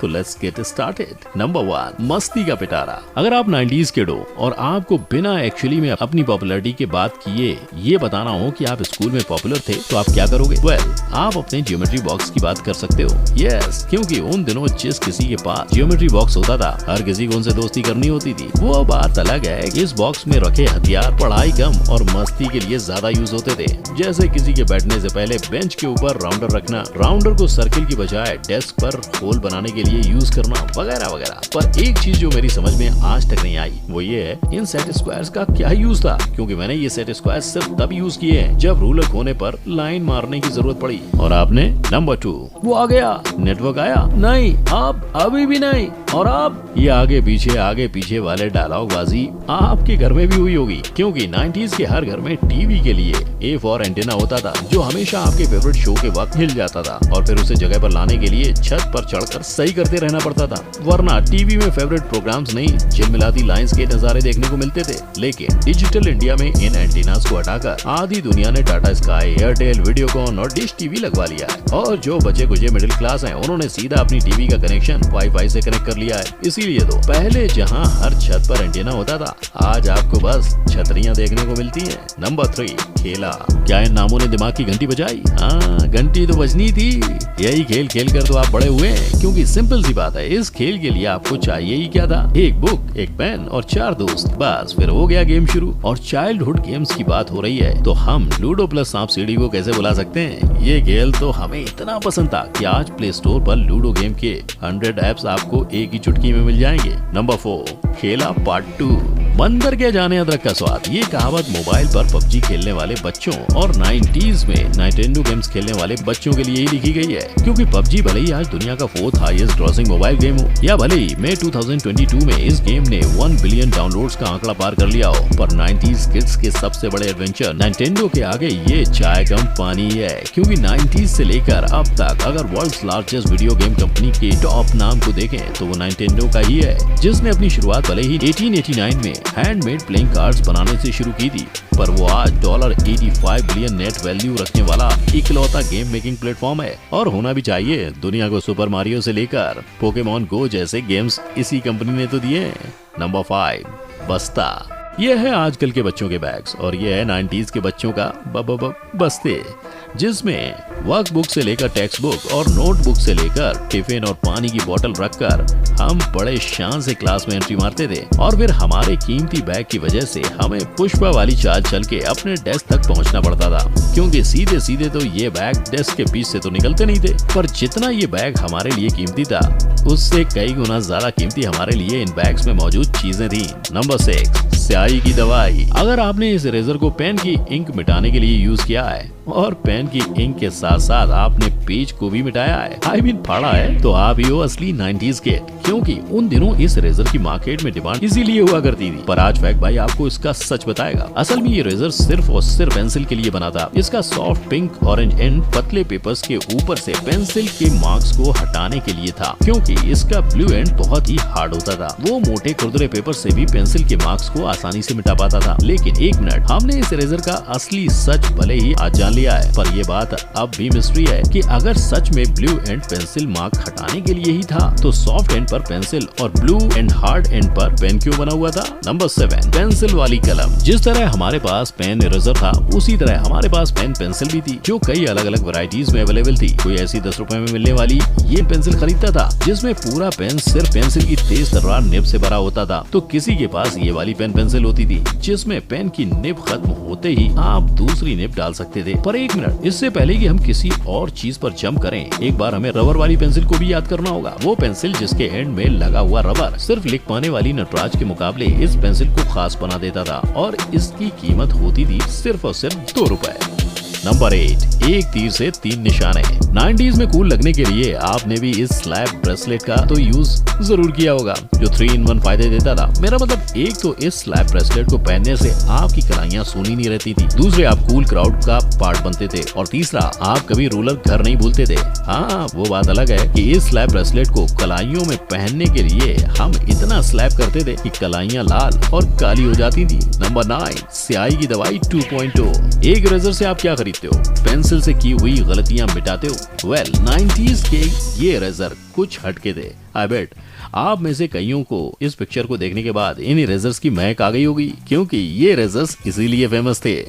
तो let's get started. Number 1, मस्ती का पिटारा। अगर आप 90s किड हो और आपको बिना एक्चुअली में अपनी पॉपुलैरिटी के बात किए ये बताना हो कि आप स्कूल में पॉपुलर थे तो आप क्या करोगे? आप अपने ज्योमेट्री बॉक्स की बात कर सकते हो। यस, क्योंकि उन दिनों जिस किसी के पास ज्योमेट्री बॉक्स होता था हर किसी को उनसे दोस्ती करनी होती थी। वो बात अलग है कि इस बॉक्स में रखे हथियार पढ़ाई कम और मस्ती के लिए ज्यादा यूज होते थे। जैसे किसी के बैठने से पहले बेंच के ऊपर राउंडर रखना, राउंडर को सर्किल की बजाय डेस्क पर होल बनाने के लिए यूज करना, वगैरह वगैरह। पर एक चीज जो मेरी समझ में आज तक नहीं आई वो ये है इन सेट स्क्वायर्स का क्या यूज था, क्योंकि मैंने ये सेट स्क्वायर्स सिर्फ तब यूज किए हैं जब रूलर खोने पर लाइन मारने की जरूरत पड़ी। और आपने? नंबर 2, वो आ गया, नेटवर्क आया नहीं, आप अभी भी नहीं। और आप ये आगे पीछे वाले डायलॉग बाजी आपके घर में भी हुई होगी, क्योंकि 90s के हर घर में टीवी के लिए A4 एंटेना होता था जो हमेशा आपके फेवरेट शो के वक्त हिल जाता था और फिर उसे जगह पर लाने के लिए छत पर चढ़कर सही करते रहना पड़ता था, वरना टीवी में फेवरेट प्रोग्राम्स नहीं झिलमिलाती लाइंस के नजारे देखने को मिलते थे। लेकिन डिजिटल इंडिया में इन एंटीनास को हटाकर आधी दुनिया ने टाटा स्काई, एयरटेल, वीडियोकॉन और डिश टीवी लगवा लिया है। और जो बचे कुछ मिडिल क्लास हैं उन्होंने सीधा अपनी टीवी का कनेक्शन वाईफाई से कनेक्ट कर लिया है। इसीलिए तो पहले जहां हर छत पर एंटीना होता था आज आपको बस छतरियां देखने को मिलती हैं। नंबर 3, खेला। क्या इन नामों ने दिमाग की घंटी बजाई? हाँ, घंटी तो बजनी थी। यही खेल खेल कर तो आप बड़े हुए हैं, क्योंकि सिंपल सी बात है, इस खेल के लिए आपको चाहिए ही क्या था? एक बुक, एक पेन और 4 दोस्त, बस फिर हो गया गेम शुरू। और चाइल्डहुड गेम्स की बात हो रही है तो हम लूडो प्लस सांप सीढ़ी को कैसे भुला सकते हैं? ये खेल तो हमें इतना पसंद था कि आज प्ले स्टोर पर लूडो गेम के 100 ऐप्स आपको एक ही चुटकी में मिल जाएंगे। नंबर 4, खेला पार्ट 2। बंदर के जाने अदरक का स्वाद। ये कहावत मोबाइल पर पबजी खेलने वाले बच्चों और 90s में नाइंटेंडो गेम्स खेलने वाले बच्चों के लिए ही लिखी गई है, क्योंकि पबजी भले ही आज दुनिया का 4th highest grossing mobile game हो, या भले ही मई 2022 में इस गेम ने 1 बिलियन डाउनलोड्स का आंकड़ा पार कर लिया हो, पर 90s किड्स के सबसे बड़े एडवेंचर नाइंटेंडो के आगे ये चाय कम पानी है। क्योंकि 90s से लेकर अब तक अगर world's largest video game company के टॉप नाम को देखें तो वो नाइंटेंडो का ही है, जिसने अपनी शुरुआत भले ही 1889 में हैंडमेड प्लेइंग कार्ड्स बनाने से शुरू की थी, पर वो आज $85 बिलियन नेट वैल्यू रखने वाला इकलौता गेम मेकिंग प्लेटफॉर्म है। और होना भी चाहिए, दुनिया को सुपर मारियो से लेकर पोकेमॉन गो जैसे गेम्स इसी कंपनी ने तो दिए हैं। नंबर 5, बस्ता। ये है आजकल के बच्चों के बैग्स और ये है 90s के बच्चों का बस्ते, जिसमें वर्कबुक से लेकर टेक्स्ट बुक और नोटबुक से लेकर टिफिन और पानी की बोतल रखकर हम बड़े शान से क्लास में एंट्री मारते थे। और फिर हमारे कीमती बैग की वजह से हमें पुष्पा वाली चाल चल के अपने डेस्क तक पहुंचना पड़ता था, क्योंकि सीधे सीधे तो ये बैग डेस्क के बीच से तो निकलते नहीं थे। पर जितना ये बैग हमारे लिए कीमती था उससे कई गुना ज्यादा कीमती हमारे लिए इन बैग्स में मौजूद चीजें थी। नंबर 6, स्याही की दवाई। अगर आपने इस इरेजर को पेन की इंक मिटाने के लिए यूज किया है और पेन की इंक के साथ साथ आपने पेज को भी मिटाया है, आई मीन फाड़ा है, तो आप ही हो असली 90s के, क्योंकि उन दिनों इस रेजर की मार्केट में डिमांड इसीलिए हुआ करती थी। पर आज फैक्ट भाई आपको इसका सच बताएगा। असल में ये रेजर सिर्फ और सिर्फ पेंसिल के लिए बना था। इसका सॉफ्ट पिंक ऑरेंज एंड पतले पेपर्स के ऊपर से पेंसिल के मार्क्स को हटाने के लिए था, क्योंकि इसका ब्लू एंड बहुत ही हार्ड होता था। वो मोटे खुरदुरे पेपर से भी पेंसिल के मार्क्स को आसानी से मिटा पाता था। लेकिन एक मिनट, हमने इस रेजर का असली सच भले ही आज जान लिया है, पर ये बात अब भी मिस्ट्री है कि अगर सच में ब्लू एंड पेंसिल मार्क हटाने के लिए ही था तो सॉफ्ट एंड पर पेंसिल और ब्लू एंड हार्ड एंड पर पेन क्यों बना हुआ था? नंबर 7, पेंसिल वाली कलम। जिस तरह हमारे पास पेन इरेजर था उसी तरह हमारे पास पेन पेंसिल भी थी, जो कई अलग अलग वैरायटीज में अवेलेबल थी। कोई ऐसी 10 रुपए में मिलने वाली ये पेंसिल खरीदता था जिसमें पूरा पेन सिर्फ पेंसिल की तेज तर्रार निब से भरा होता था, तो किसी के पास ये वाली पेन पेंसिल होती थी जिसमें पेन की निब खत्म होते ही आप दूसरी निब डाल सकते थे। पर एक मिनट, इससे पहले कि हम किसी और चीज पर जंप करें, एक बार हमें रबर वाली पेंसिल को भी याद करना होगा। वो पेंसिल जिसके एंड में लगा हुआ रबर सिर्फ लिख पाने वाली नटराज के मुकाबले इस पेंसिल को खास बना देता था, और इसकी कीमत होती थी सिर्फ और सिर्फ 2 रुपए। नंबर 8, एक तीर से 3 निशाने। 90s में कूल लगने के लिए आपने भी इस स्लैब ब्रेसलेट का तो यूज जरूर किया होगा, जो 3-in-1 फायदे देता था। मेरा मतलब, एक तो इस स्लैब ब्रेसलेट को पहनने से आपकी कलाइयां सूनी नहीं रहती थी, दूसरे आप कूल क्राउड का पार्ट बनते थे, और तीसरा आप कभी रूलर घर नहीं भूलते थे। हाँ, वो बात अलग है कि इस स्लैब ब्रेसलेट को कलाइयों में पहनने के लिए हम इतना स्लैब करते थे कि कलाइयां लाल और काली हो जाती थी। नंबर 9, स्याही की दवाई 2.0। एक रेजर से आप क्या खरीदते खरीदते हो, पेंसिल से की हुई गलतियां मिटाते हो। वेल 90s के ये इरेजर कुछ हटके थे। आई बेट आप में से कईयों को इस पिक्चर को देखने के बाद इन इरेजर्स की महक आ गई होगी, क्योंकि ये इरेजर्स इसीलिए फेमस थे।